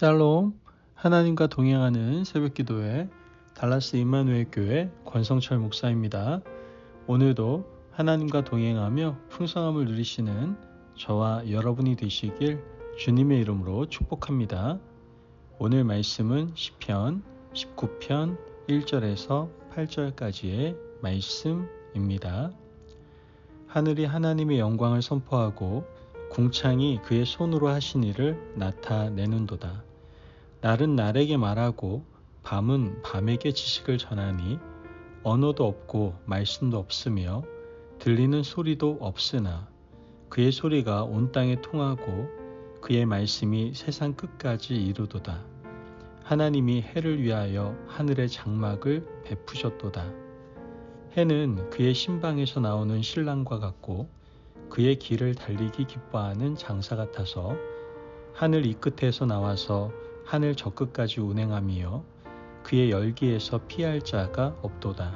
샬롬, 하나님과 동행하는 새벽기도회 달라스 임마누엘 교회 권성철 목사입니다. 오늘도 하나님과 동행하며 풍성함을 누리시는 저와 여러분이 되시길 주님의 이름으로 축복합니다. 오늘 말씀은 시편 19편 1절에서 8절까지의 말씀입니다. 하늘이 하나님의 영광을 선포하고 궁창이 그의 손으로 하신 일을 나타내는도다. 날은 날에게 말하고 밤은 밤에게 지식을 전하니 언어도 없고 말씀도 없으며 들리는 소리도 없으나 그의 소리가 온 땅에 통하고 그의 말씀이 세상 끝까지 이루도다. 하나님이 해를 위하여 하늘의 장막을 베푸셨도다. 해는 그의 신방에서 나오는 신랑과 같고 그의 길을 달리기 기뻐하는 장사 같아서 하늘 이 끝에서 나와서 하늘 저 끝까지 운행하며 그의 열기에서 피할 자가 없도다.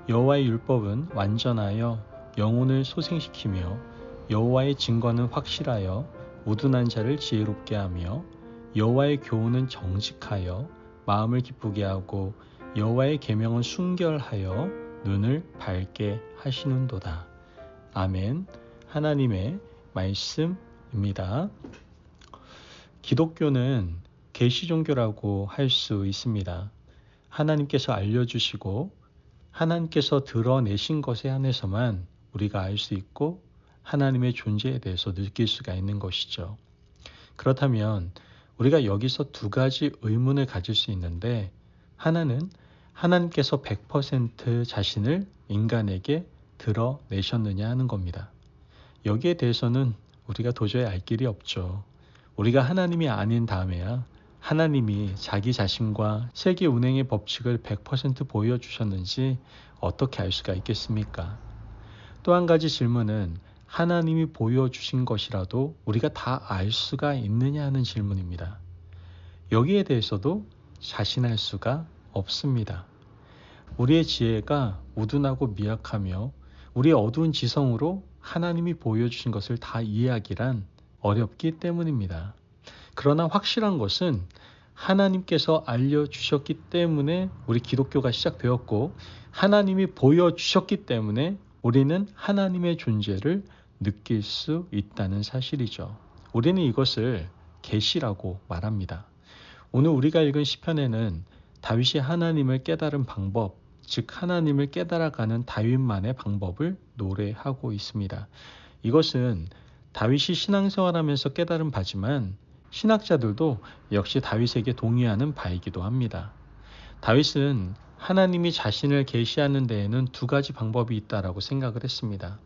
여호와의 율법은 완전하여 영혼을 소생시키며 여호와의 증거는 확실하여 우둔한 자를 지혜롭게 하며 여호와의 교훈은 정직하여 마음을 기쁘게 하고 여호와의 계명은 순결하여 눈을 밝게 하시는도다. 아멘. 하나님의 말씀입니다. 기독교는 계시 종교라고 할 수 있습니다. 하나님께서 알려주시고 하나님께서 드러내신 것에 한해서만 우리가 알 수 있고 하나님의 존재에 대해서 느낄 수가 있는 것이죠. 그렇다면 우리가 여기서 두 가지 의문을 가질 수 있는데, 하나는 하나님께서 100% 자신을 인간에게 드러내셨느냐 하는 겁니다. 여기에 대해서는 우리가 도저히 알 길이 없죠. 우리가 하나님이 아닌 다음에야 하나님이 자기 자신과 세계 운행의 법칙을 100% 보여주셨는지 어떻게 알 수가 있겠습니까? 또 한 가지 질문은 하나님이 보여주신 것이라도 우리가 다 알 수가 있느냐 하는 질문입니다. 여기에 대해서도 자신할 수가 없습니다. 우리의 지혜가 우둔하고 미약하며 우리의 어두운 지성으로 하나님이 보여주신 것을 다 이해하기란 어렵기 때문입니다. 그러나 확실한 것은 하나님께서 알려주셨기 때문에 우리 기독교가 시작되었고, 하나님이 보여주셨기 때문에 우리는 하나님의 존재를 느낄 수 있다는 사실이죠. 우리는 이것을 계시라고 말합니다. 오늘 우리가 읽은 시편에는 다윗이 하나님을 깨달은 방법, 즉 하나님을 깨달아가는 다윗만의 방법을 노래하고 있습니다. 이것은 다윗이 신앙생활하면서 깨달은 바지만 신학자들도 역시 다윗에게 동의하는 바이기도 합니다. 다윗은 하나님이 자신을 계시하는 데에는 두 가지 방법이 있다라고 생각을 했습니다.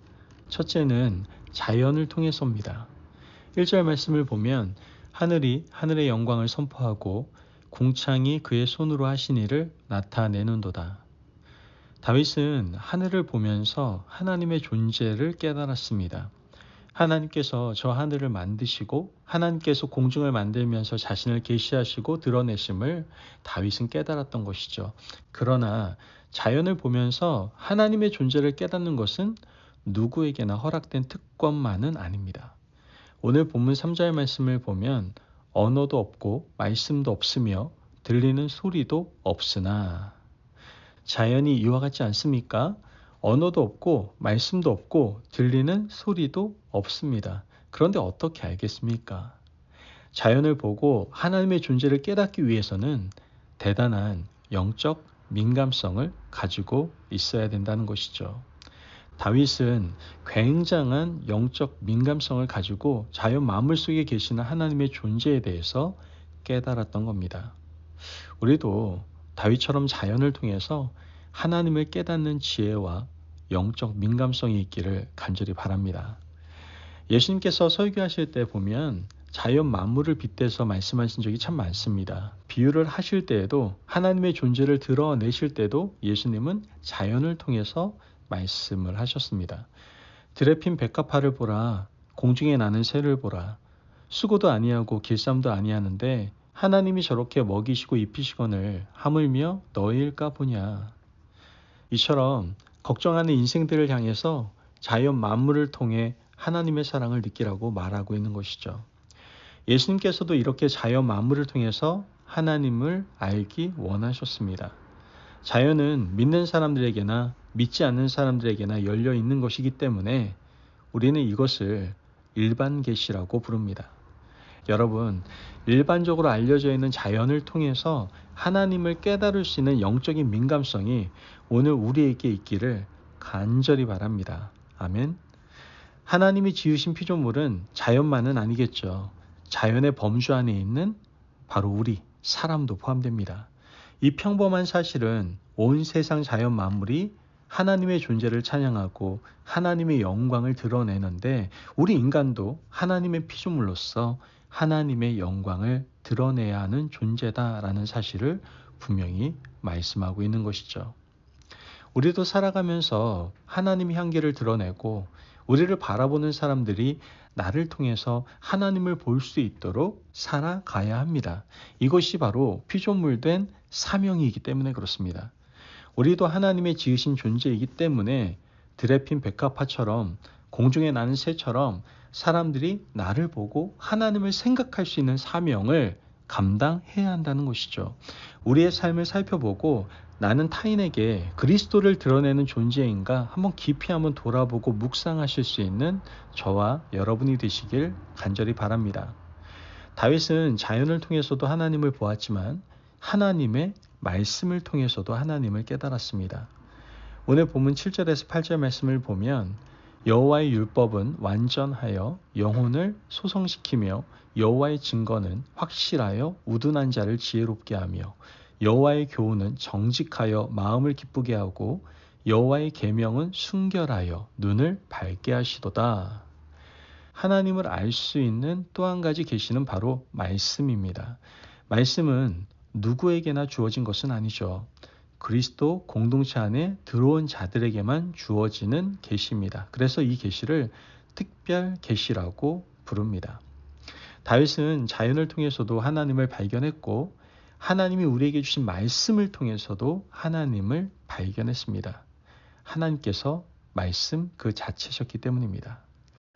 첫째는 자연을 통해서입니다. 1절 말씀을 보면 하늘이 하늘의 영광을 선포하고 궁창이 그의 손으로 하신 일을 나타내는도다. 다윗은 하늘을 보면서 하나님의 존재를 깨달았습니다. 하나님께서 저 하늘을 만드시고 하나님께서 공중을 만들면서 자신을 계시하시고 드러내심을 다윗은 깨달았던 것이죠. 그러나 자연을 보면서 하나님의 존재를 깨닫는 것은 누구에게나 허락된 특권만은 아닙니다. 오늘 본문 3절 말씀을 보면 언어도 없고 말씀도 없으며 들리는 소리도 없으나, 자연이 이와 같지 않습니까? 언어도 없고 말씀도 없고 들리는 소리도 없습니다. 그런데 어떻게 알겠습니까? 자연을 보고 하나님의 존재를 깨닫기 위해서는 대단한 영적 민감성을 가지고 있어야 된다는 것이죠. 다윗은 굉장한 영적 민감성을 가지고 자연 만물 속에 계시는 하나님의 존재에 대해서 깨달았던 겁니다. 우리도 다윗처럼 자연을 통해서 하나님을 깨닫는 지혜와 영적 민감성이 있기를 간절히 바랍니다. 예수님께서 설교하실 때 보면 자연 만물을 빗대서 말씀하신 적이 참 많습니다. 비유를 하실 때에도, 하나님의 존재를 드러내실 때도 예수님은 자연을 통해서 말씀을 하셨습니다. 들에 핀 백합화를 보라, 공중에 나는 새를 보라. 수고도 아니하고 길쌈도 아니하는데 하나님이 저렇게 먹이시고 입히시거늘 하물며 너희일까 보냐. 이처럼 걱정하는 인생들을 향해서 자연 만물을 통해 하나님의 사랑을 느끼라고 말하고 있는 것이죠. 예수님께서도 이렇게 자연 만물을 통해서 하나님을 알기 원하셨습니다. 자연은 믿는 사람들에게나 믿지 않는 사람들에게나 열려 있는 것이기 때문에 우리는 이것을 일반 계시라고 부릅니다. 여러분, 일반적으로 알려져 있는 자연을 통해서 하나님을 깨달을 수 있는 영적인 민감성이 오늘 우리에게 있기를 간절히 바랍니다. 아멘. 하나님이 지으신 피조물은 자연만은 아니겠죠. 자연의 범주 안에 있는 바로 우리, 사람도 포함됩니다. 이 평범한 사실은 온 세상 자연 만물이 하나님의 존재를 찬양하고 하나님의 영광을 드러내는데 우리 인간도 하나님의 피조물로서 하나님의 영광을 드러내야 하는 존재다라는 사실을 분명히 말씀하고 있는 것이죠. 우리도 살아가면서 하나님의 향기를 드러내고 우리를 바라보는 사람들이 나를 통해서 하나님을 볼 수 있도록 살아가야 합니다. 이것이 바로 피조물된 사명이기 때문에 그렇습니다. 우리도 하나님의 지으신 존재이기 때문에 들에 핀 백합화처럼 공중에 나는 새처럼 사람들이 나를 보고 하나님을 생각할 수 있는 사명을 감당해야 한다는 것이죠. 우리의 삶을 살펴보고 나는 타인에게 그리스도를 드러내는 존재인가 한번 깊이 한번 돌아보고 묵상하실 수 있는 저와 여러분이 되시길 간절히 바랍니다. 다윗은 자연을 통해서도 하나님을 보았지만 하나님의 말씀을 통해서도 하나님을 깨달았습니다. 오늘 본문 7절에서 8절 말씀을 보면 여호와의 율법은 완전하여 영혼을 소성시키며 여호와의 증거는 확실하여 우둔한 자를 지혜롭게 하며 여호와의 교훈은 정직하여 마음을 기쁘게 하고 여호와의 계명은 순결하여 눈을 밝게 하시도다. 하나님을 알 수 있는 또 한 가지 계시는 바로 말씀입니다. 말씀은 누구에게나 주어진 것은 아니죠. 그리스도 공동체 안에 들어온 자들에게만 주어지는 계시입니다. 그래서 이 계시를 특별 계시라고 부릅니다. 다윗은 자연을 통해서도 하나님을 발견했고 하나님이 우리에게 주신 말씀을 통해서도 하나님을 발견했습니다. 하나님께서 말씀 그 자체셨기 때문입니다.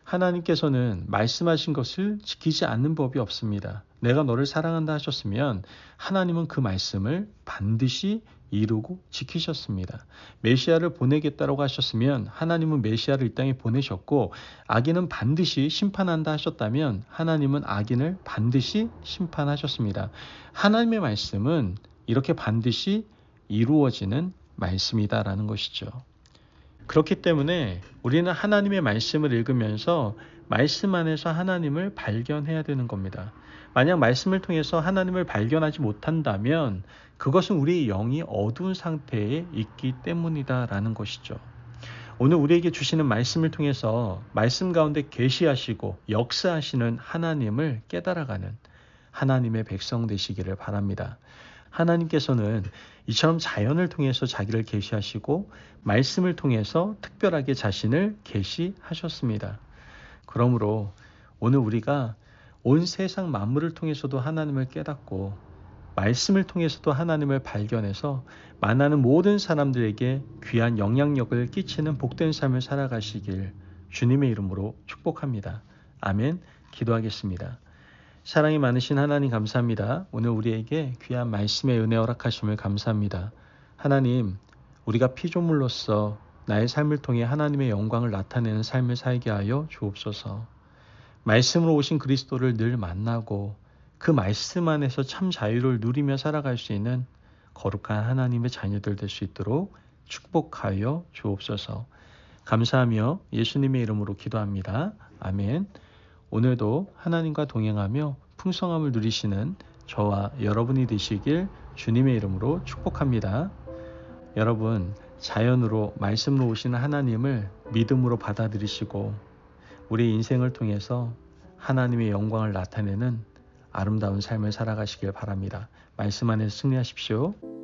하나님께서는 말씀하신 것을 지키지 않는 법이 없습니다. 내가 너를 사랑한다 하셨으면 하나님은 그 말씀을 반드시 이루고 지키셨습니다. 메시아를 보내겠다고 하셨으면 하나님은 메시아를 이 땅에 보내셨고 악인은 반드시 심판한다 하셨다면 하나님은 악인을 반드시 심판하셨습니다. 하나님의 말씀은 이렇게 반드시 이루어지는 말씀이다라는 것이죠. 그렇기 때문에 우리는 하나님의 말씀을 읽으면서 말씀 안에서 하나님을 발견해야 되는 겁니다. 만약 말씀을 통해서 하나님을 발견하지 못한다면 그것은 우리의 영이 어두운 상태에 있기 때문이다라는 것이죠. 오늘 우리에게 주시는 말씀을 통해서 말씀 가운데 계시하시고 역사하시는 하나님을 깨달아가는 하나님의 백성 되시기를 바랍니다. 하나님께서는 이처럼 자연을 통해서 자기를 계시하시고 말씀을 통해서 특별하게 자신을 계시하셨습니다. 그러므로 오늘 우리가 온 세상 만물을 통해서도 하나님을 깨닫고 말씀을 통해서도 하나님을 발견해서 만나는 모든 사람들에게 귀한 영향력을 끼치는 복된 삶을 살아가시길 주님의 이름으로 축복합니다. 아멘. 기도하겠습니다. 사랑이 많으신 하나님 감사합니다. 오늘 우리에게 귀한 말씀의 은혜 허락하심을 감사합니다. 하나님, 우리가 피조물로서 나의 삶을 통해 하나님의 영광을 나타내는 삶을 살게 하여 주옵소서. 말씀으로 오신 그리스도를 늘 만나고 그 말씀 안에서 참 자유를 누리며 살아갈 수 있는 거룩한 하나님의 자녀들 될 수 있도록 축복하여 주옵소서. 감사하며 예수님의 이름으로 기도합니다. 아멘. 오늘도 하나님과 동행하며 풍성함을 누리시는 저와 여러분이 되시길 주님의 이름으로 축복합니다. 여러분, 자연으로 말씀으로 오시는 하나님을 믿음으로 받아들이시고 우리 인생을 통해서 하나님의 영광을 나타내는 아름다운 삶을 살아가시길 바랍니다. 말씀 안에서 승리하십시오.